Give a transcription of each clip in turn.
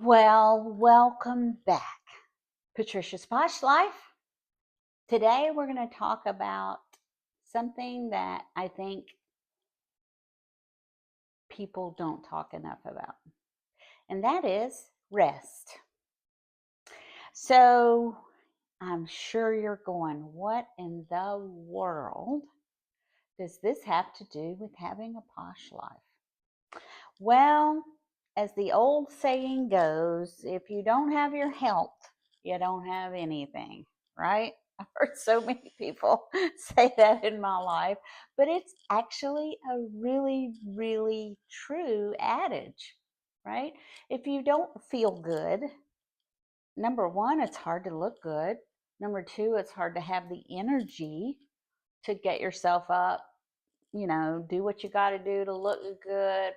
Well, welcome back, Patricia's Posh Life. Today we're going to talk about something that I think people don't talk enough about, and that is rest. So I'm sure you're going, what in the world does this have to do with having a posh life? Well, as the old saying goes, if you don't have your health, you don't have anything, right? I've heard so many people say that in my life, but it's actually a really, really true adage, right? If you don't feel good, number one, it's hard to look good. Number two, it's hard to have the energy to get yourself up, do what you got to do to look good,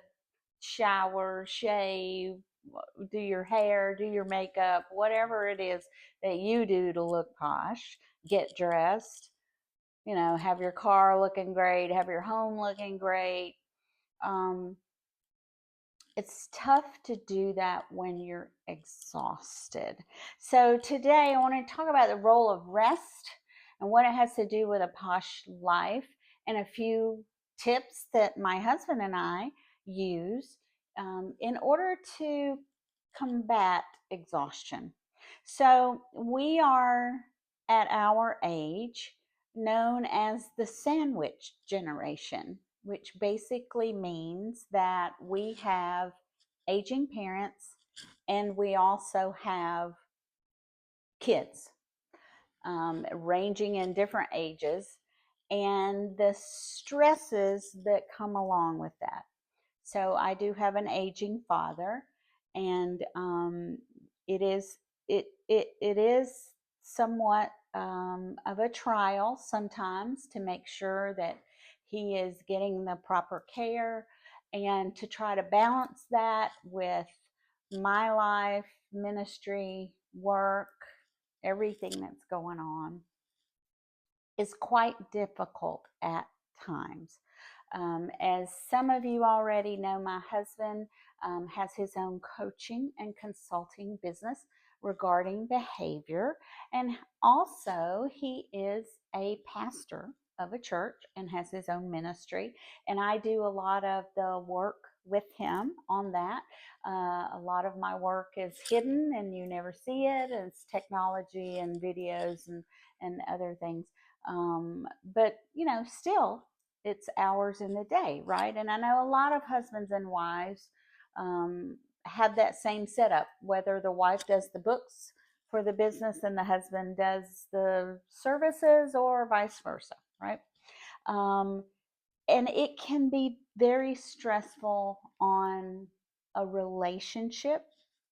shower, shave, do your hair, do your makeup, whatever it is that you do to look posh, get dressed, have your car looking great, have your home looking great. Um, it's tough to do that when you're exhausted. So today I want to talk about the role of rest and what it has to do with a posh life and a few tips that my husband and I use in order to combat exhaustion. So we are at our age known as the sandwich generation, which basically means that we have aging parents and we also have kids ranging in different ages and the stresses that come along with that. So I do have an aging father, and it is it is somewhat of a trial sometimes to make sure that he is getting the proper care, and to try to balance that with my life, ministry, work, everything that's going on is quite difficult at times. As some of you already know, my husband has his own coaching and consulting business regarding behavior. And also, he is a pastor of a church and has his own ministry. And I do a lot of the work with him on that. A lot of my work is hidden and you never see it. It's technology and videos and other things. But still, it's hours in the day, right? And I know a lot of husbands and wives have that same setup, whether the wife does the books for the business and the husband does the services, or vice versa, right? Um, and it can be very stressful on a relationship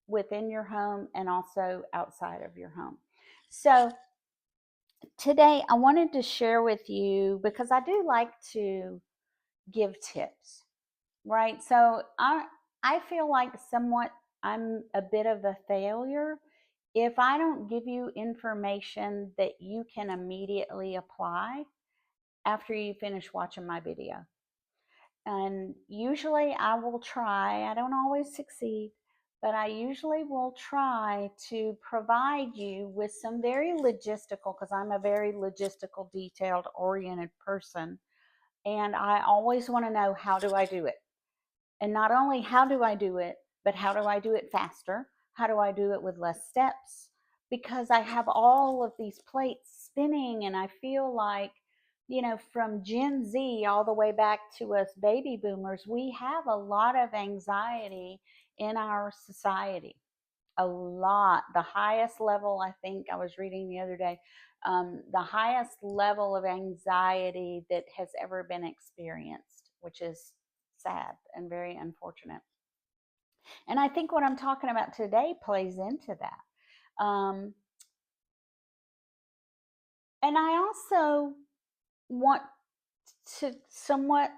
within your home and also outside of your home. So today I wanted to share with you, because I do like to give tips, right? So I feel like somewhat I'm a bit of a failure if I don't give you information that you can immediately apply after you finish watching my video. And usually I will try, I don't always succeed, but I usually will try to provide you with some very logistical, because I'm a very logistical, detailed oriented person. And I always want to know, how do I do it? And not only how do I do it, but how do I do it faster? How do I do it with less steps? Because I have all of these plates spinning, and I feel like, from Gen Z all the way back to us baby boomers, we have a lot of anxiety in our society. A lot. The highest level, I think I was reading the other day, the highest level of anxiety that has ever been experienced, which is sad and very unfortunate. And I think what I'm talking about today plays into that. And I also want to somewhat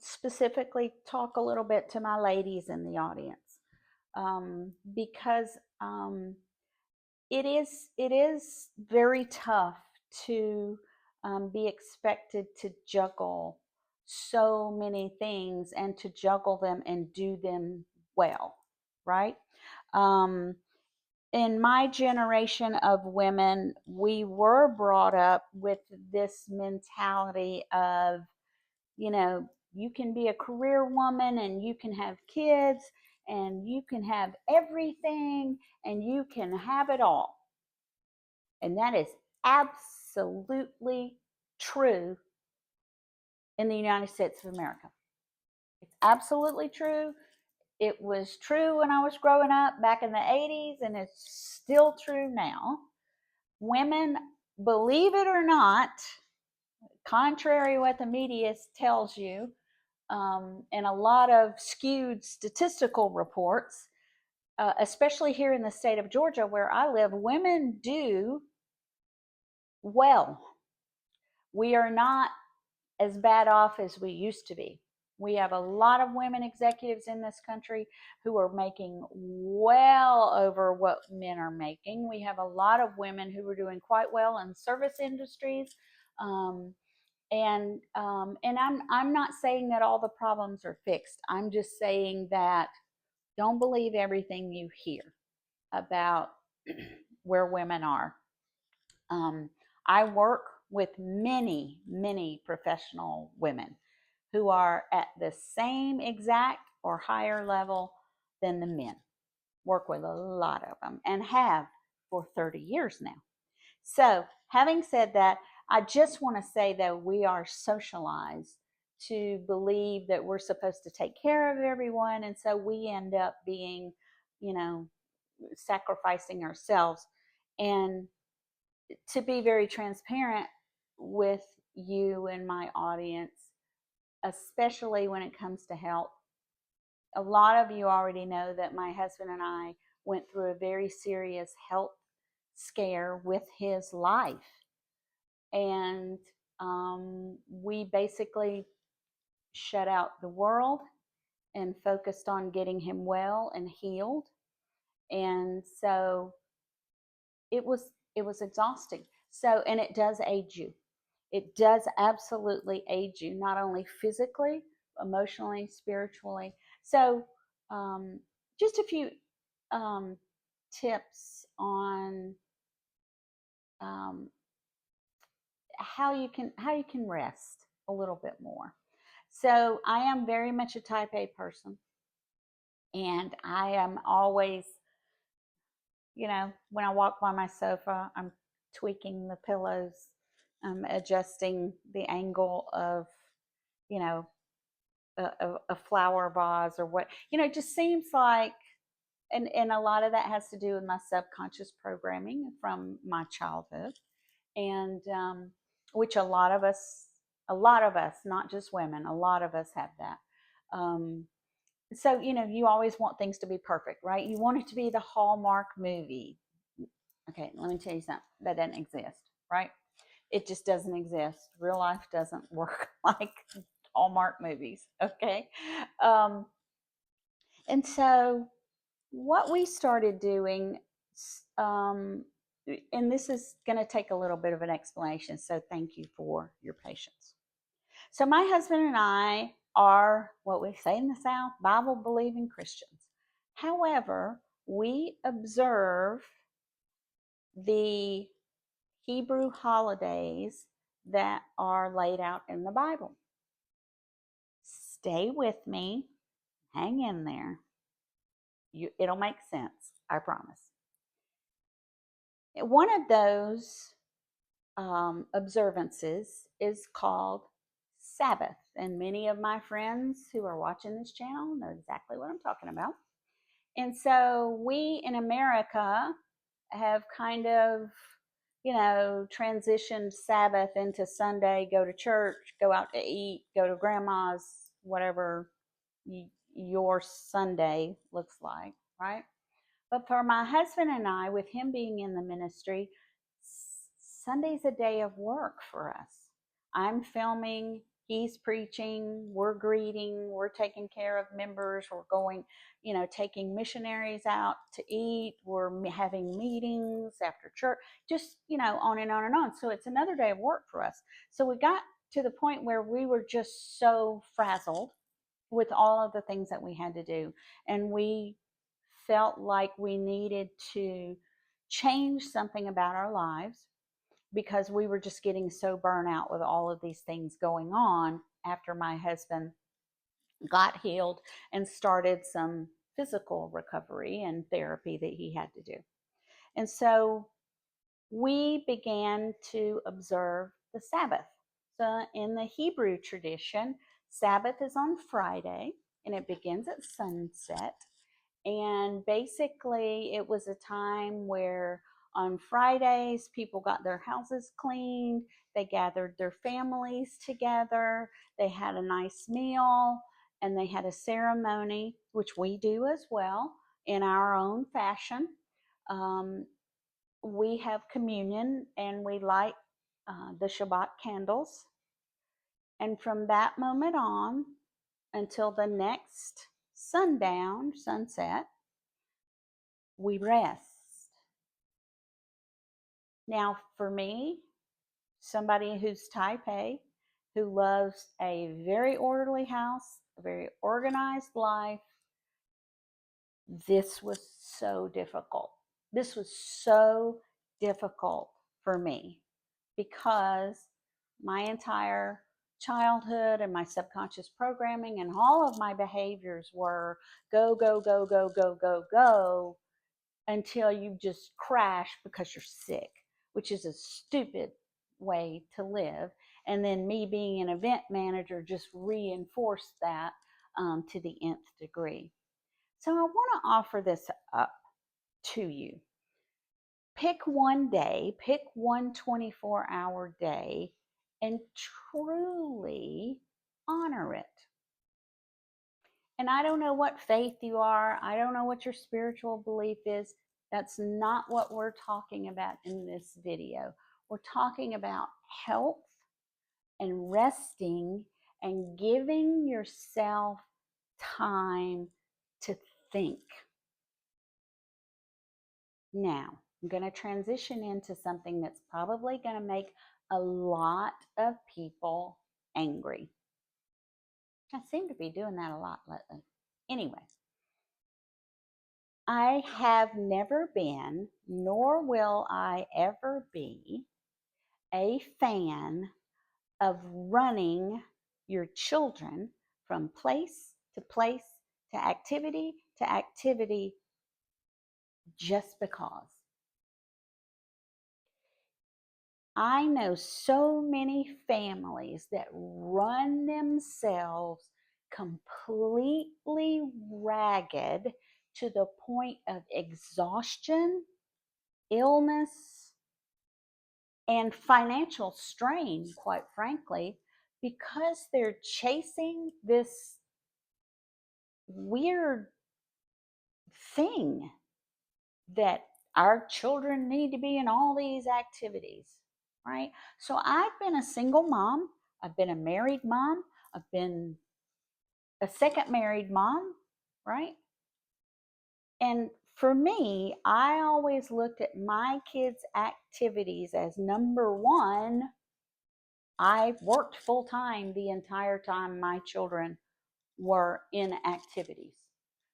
specifically talk a little bit to my ladies in the audience, because it is very tough to be expected to juggle so many things and to juggle them and do them well, right? Um, in my generation of women, we were brought up with this mentality of, you know, you can be a career woman and you can have kids and you can have everything and you can have it all. And that is absolutely true in the United States of America. It's absolutely true. It was true when I was growing up back in the 80s, and it's still true now. Women, believe it or not, contrary to what the media tells you, and a lot of skewed statistical reports, especially here in the state of Georgia where I live, women do well. We are not as bad off as we used to be. We have a lot of women executives in this country who are making well over what men are making. We have a lot of women who are doing quite well in service industries. Um, and I'm not saying that all the problems are fixed. I'm just saying that don't believe everything you hear about where women are. Um, I work with many, many professional women who are at the same exact or higher level than the men. Work with a lot of them and have for 30 years now. So, having said that, I just want to say that we are socialized to believe that we're supposed to take care of everyone. And so we end up being, you know, sacrificing ourselves. And to be very transparent with you and my audience, especially when it comes to health, a lot of you already know that my husband and I went through a very serious health scare with his life. And we basically shut out the world and focused on getting him well and healed. And so it was exhausting. So, and it does age you. It does absolutely age you, not only physically, emotionally, spiritually. So, um, just a few um, tips on um, how you can rest a little bit more. So, I am very much a Type A person, and I am always, when I walk by my sofa, I'm tweaking the pillows, I'm adjusting the angle of, you know, a flower vase or what, it just seems like, and a lot of that has to do with my subconscious programming from my childhood, and which a lot of us, not just women, a lot of us have that. So you always want things to be perfect, right? You want it to be the Hallmark movie. Okay, let me tell you something that doesn't exist, right? It just doesn't exist. Real life doesn't work like Hallmark movies, okay? Um, and so what we started doing, um, and this is going to take a little bit of an explanation, so thank you for your patience. So, my husband and I are what we say in the South, Bible believing Christians. However, we observe the Hebrew holidays that are laid out in the Bible. Stay with me, hang in there. It'll make sense, I promise. One of those observances is called Sabbath, and many of my friends who are watching this channel know exactly what I'm talking about. And so we in America have kind of, transitioned Sabbath into Sunday, go to church, go out to eat, go to grandma's, whatever your Sunday looks like, right? But for my husband and I, with him being in the ministry, Sunday's a day of work for us. I'm filming, he's preaching, we're greeting, we're taking care of members, we're going, taking missionaries out to eat, we're having meetings after church, just, on and on and on. So it's another day of work for us. So we got to the point where we were just so frazzled with all of the things that we had to do. And we felt like we needed to change something about our lives because we were just getting so burnt out with all of these things going on after my husband got healed and started some physical recovery and therapy that he had to do. And so we began to observe the Sabbath. So in the Hebrew tradition, Sabbath is on Friday and it begins at sunset. And basically, it was a time where on Fridays, people got their houses cleaned, they gathered their families together, they had a nice meal, and they had a ceremony, which we do as well in our own fashion. Um, we have communion and we light the Shabbat candles. And from that moment on until the next sundown, sunset, we rest. Now, for me, somebody who's type A, who loves a very orderly house, a very organized life, this was so difficult. This was so difficult for me because my entire childhood and my subconscious programming and all of my behaviors were go, go, go, go, go, go, go, until you just crash because you're sick, which is a stupid way to live. And then me being an event manager just reinforced that to the nth degree. So I want to offer this up to you. Pick one day, pick one 24-hour day, and truly honor it. And I don't know what faith you are. I don't know what your spiritual belief is. That's not what we're talking about in this video. We're talking about health and resting and giving yourself time to think. Now, I'm going to transition into something that's probably going to make a lot of people angry. I seem to be doing that a lot lately. Anyway, I have never been, nor will I ever be, a fan of running your children from place to place to activity just because. I know so many families that run themselves completely ragged to the point of exhaustion, illness, and financial strain, quite frankly, because they're chasing this weird thing that our children need to be in all these activities, right? So I've been a single mom, I've been a married mom, I've been a second married mom, right? And for me, I always looked at my kids' activities as number one. I worked full time the entire time my children were in activities.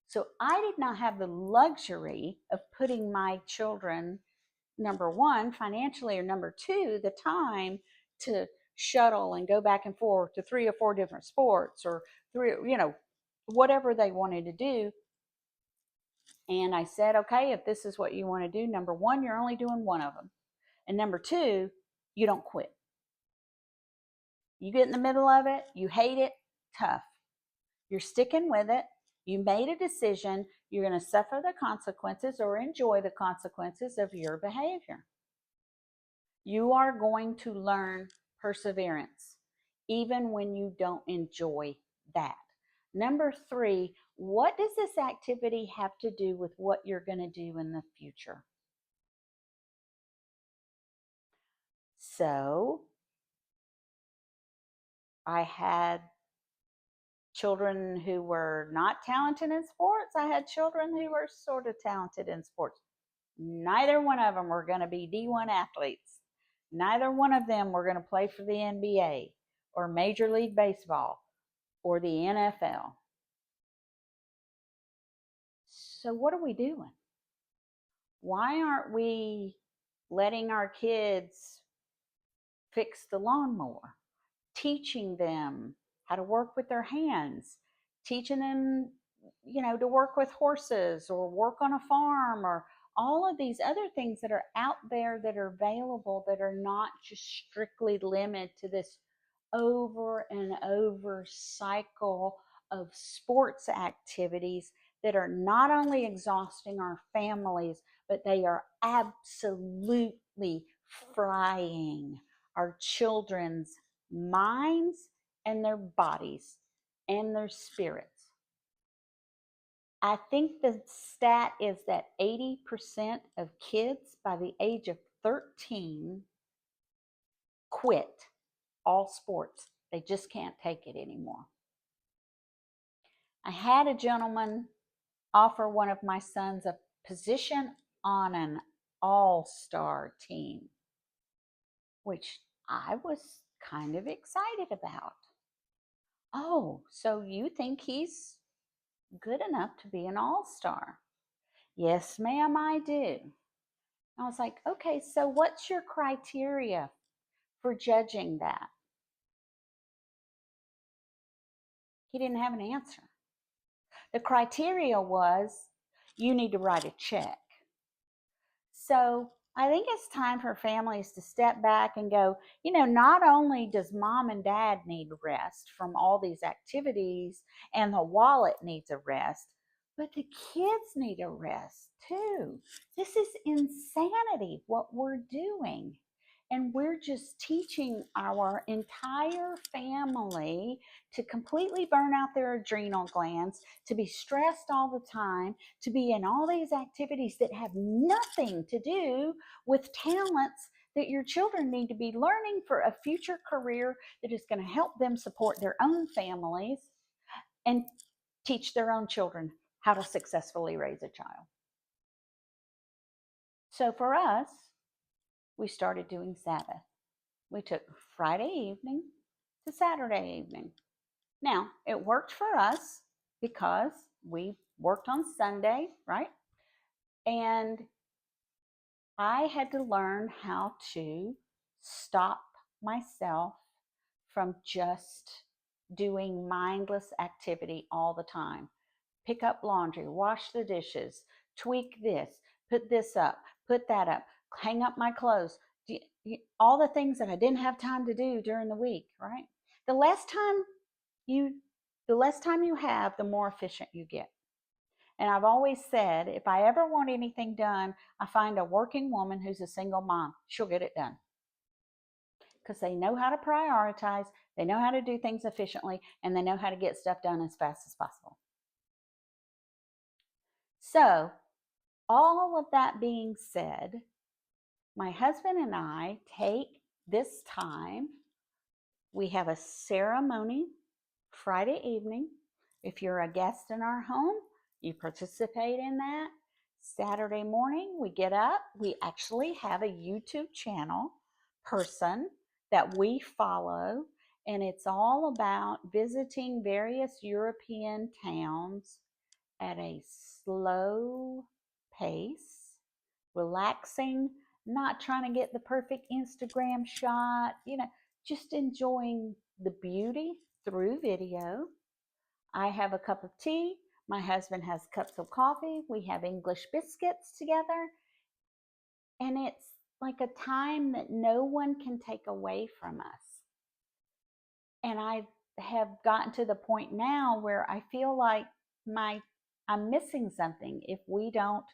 So I did not have the luxury of putting my children, number one, financially, or number two, the time to shuttle and go back and forth to 3 or 4 different sports or three, whatever they wanted to do. And I said, okay, if this is what you want to do, number one, you're only doing one of them. And number two, you don't quit. You get in the middle of it, you hate it, tough. You're sticking with it. You made a decision. You're going to suffer the consequences or enjoy the consequences of your behavior. You are going to learn perseverance, even when you don't enjoy that. Number three, what does this activity have to do with what you're going to do in the future? So, I had children who were not talented in sports. I had children who were sort of talented in sports. Neither one of them were going to be D1 athletes. Neither one of them were going to play for the NBA or Major League Baseball or the NFL. So what are we doing? Why aren't we letting our kids fix the lawnmower, teaching them how to work with their hands, teaching them, to work with horses or work on a farm, or all of these other things that are out there that are available, that are not just strictly limited to this over and over cycle of sports activities that are not only exhausting our families, but they are absolutely frying our children's minds and their bodies and their spirits. I think the stat is that 80% of kids by the age of 13 quit all sports. They just can't take it anymore. I had a gentleman offer one of my sons a position on an all-star team, which I was kind of excited about. Oh, so you think he's good enough to be an all-star? Yes, ma'am, I do. I was like, okay, so what's your criteria for judging that? He didn't have an answer. The criteria was, you need to write a check. So I think it's time for families to step back and go, not only does mom and dad need rest from all these activities and the wallet needs a rest, but the kids need a rest too. This is insanity what we're doing. And we're just teaching our entire family to completely burn out their adrenal glands, to be stressed all the time, to be in all these activities that have nothing to do with talents that your children need to be learning for a future career that is going to help them support their own families and teach their own children how to successfully raise a child. So for us, we started doing Sabbath. We took Friday evening to Saturday evening. Now, it worked for us because we worked on Sunday, right? And I had to learn how to stop myself from just doing mindless activity all the time. Pick up laundry, wash the dishes, tweak this, put this up, put that up, hang up my clothes, all the things that I didn't have time to do during the week, right? The less time you the less time you have, the more efficient you get. And I've always said, if I ever want anything done, I find a working woman who's a single mom. She'll get it done. Because they know how to prioritize, they know how to do things efficiently, and they know how to get stuff done as fast as possible. So, all of that being said, my husband and I take this time. We have a ceremony Friday evening. If you're a guest in our home, you participate in that. Saturday morning, we get up. We actually have a YouTube channel person that we follow, and it's all about visiting various European towns at a slow pace, relaxing, not trying to get the perfect Instagram shot, just enjoying the beauty through video. I have a cup of tea. My husband has cups of coffee. We have English biscuits together. And it's like a time that no one can take away from us. And I have gotten to the point now where I feel like I'm missing something if we don't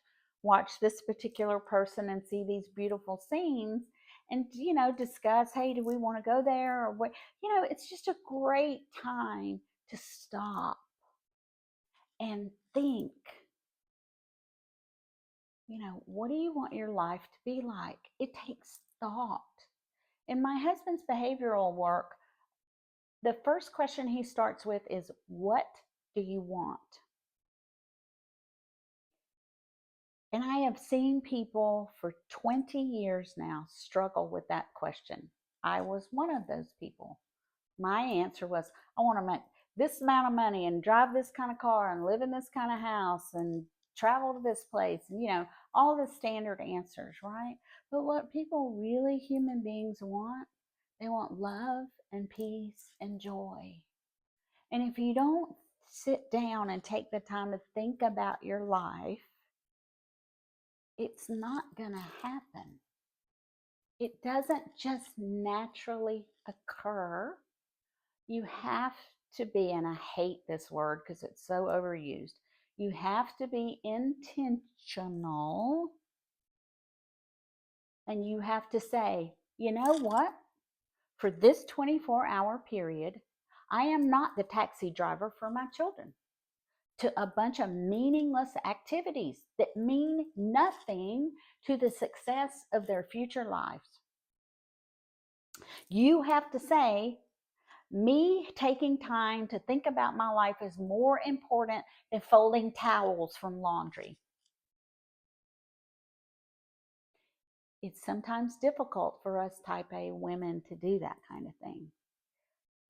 watch this particular person and see these beautiful scenes and discuss, hey, do we want to go there or what? It's just a great time to stop and think, what do you want your life to be like? It takes thought. In my husband's behavioral work, the first question he starts with is, what do you want? And I have seen people for 20 years now struggle with that question. I was one of those people. My answer was, I want to make this amount of money and drive this kind of car and live in this kind of house and travel to this place, and all the standard answers, right? But what people really, human beings want, they want love and peace and joy. And if you don't sit down and take the time to think about your life, it's not going to happen. It doesn't just naturally occur. You have to be, and I hate this word because it's so overused, you have to be intentional, and you have to say, you know what? For this 24-hour period, I am not the taxi driver for my children to a bunch of meaningless activities that mean nothing to the success of their future lives. You have to say, me taking time to think about my life is more important than folding towels from laundry. It's sometimes difficult for us type A women to do that kind of thing.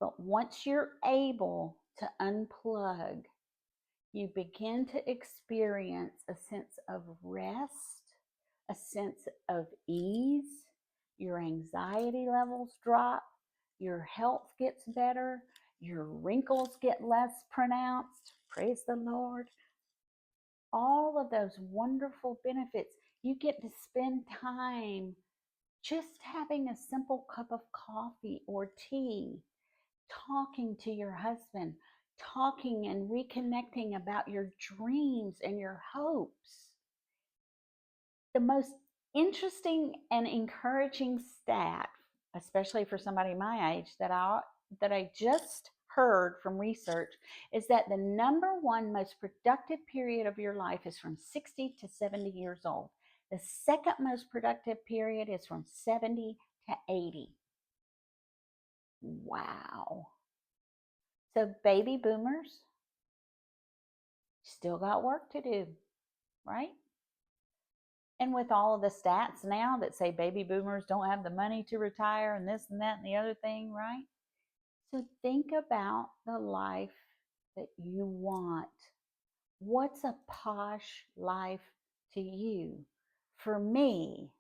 But once you're able to unplug, you begin to experience a sense of rest, a sense of ease. Your anxiety levels drop, your health gets better, your wrinkles get less pronounced. Praise the Lord. All of those wonderful benefits. You get to spend time just having a simple cup of coffee or tea, talking to your husband, talking and reconnecting about your dreams and your hopes. The most interesting and encouraging stat, especially for somebody my age, that I just heard from research, is that the number one most productive period of your life is from 60 to 70 years old. The second most productive period is from 70 to 80. Wow. So baby boomers still got work to do, right? And with all of the stats now that say baby boomers don't have the money to retire and this and that and the other thing, right? So think about the life that you want. What's a posh life to you? For me,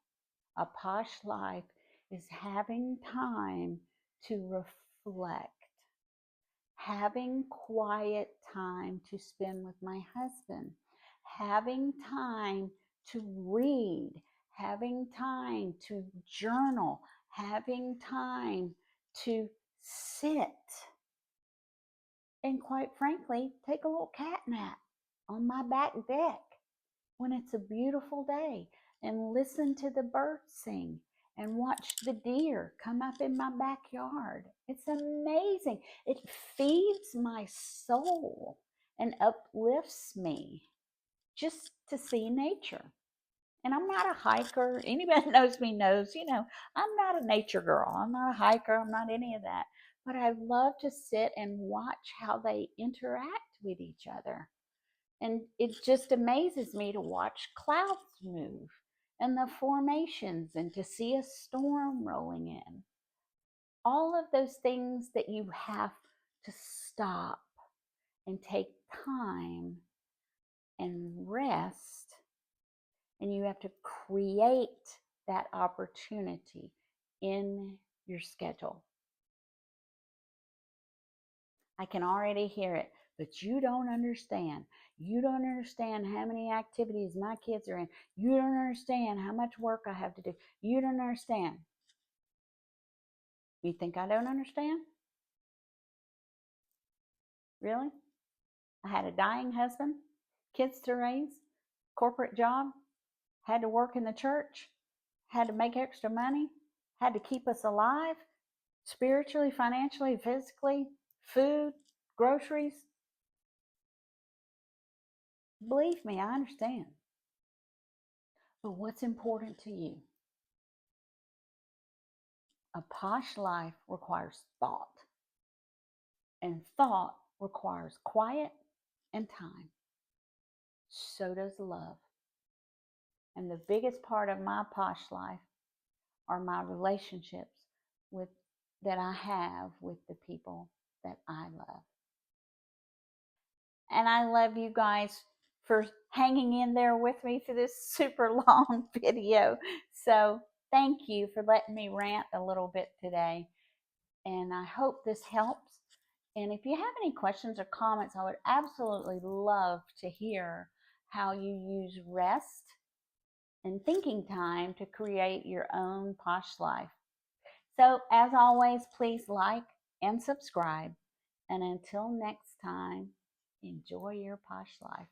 a posh life is having time to reflect, having quiet time to spend with my husband, having time to read, having time to journal, having time to sit, and quite frankly, take a little cat nap on my back deck when it's a beautiful day, and listen to the birds sing and watch the deer come up in my backyard. It's amazing. It feeds my soul and uplifts me just to see nature. And I'm not a hiker. Anybody that knows me knows, I'm not a nature girl. I'm not a hiker. I'm not any of that. But I love to sit and watch how they interact with each other. And it just amazes me to watch clouds move and the formations and to see a storm rolling in. All of those things that you have to stop and take time and rest, and you have to create that opportunity in your schedule. I can already hear it, but you don't understand. You don't understand how many activities my kids are in. You don't understand how much work I have to do. You don't understand. You think I don't understand? Really? I had a dying husband, kids to raise, corporate job, had to work in the church, had to make extra money, had to keep us alive, spiritually, financially, physically, food, groceries. Believe me, I understand. But what's important to you? A posh life requires thought, and thought requires quiet and time. So does love. And the biggest part of my posh life are my relationships that I have with the people that I love. And I love you guys for hanging in there with me through this super long video. So thank you for letting me rant a little bit today. And I hope this helps. And if you have any questions or comments, I would absolutely love to hear how you use rest and thinking time to create your own posh life. So, as always, please like and subscribe. And until next time, enjoy your posh life.